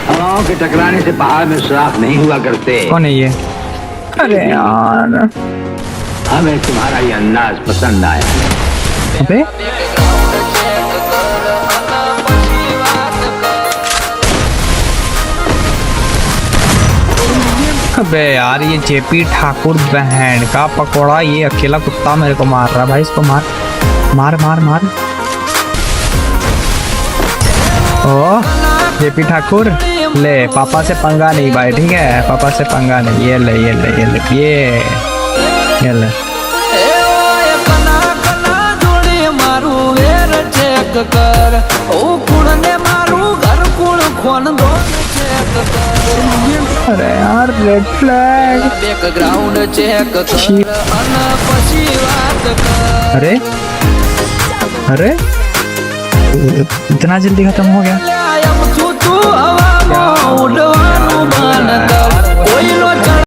हवाओं के टकराने से पहाड़ में सुराख नहीं हुआ करते। कौन है ये? अरे यार हमें तुम्हारा ये अंदाज पसंद आया। अबे अबे यार ये जेपी ठाकुर बहन का पकौड़ा, ये अकेला कुत्ता मेरे को मार रहा है भाई। इसको मार मार मार मार। ओ जेपी ठाकुर ले, पापा से पंगा नहीं भाई, ठीक है? पापा से पंगा नहीं। ये ले ये ले ये ले ये ले। अरे यार रेड फ्लैग। बैकग्राउंड चेक अरे अरे इतना जल्दी खत्म हो गया?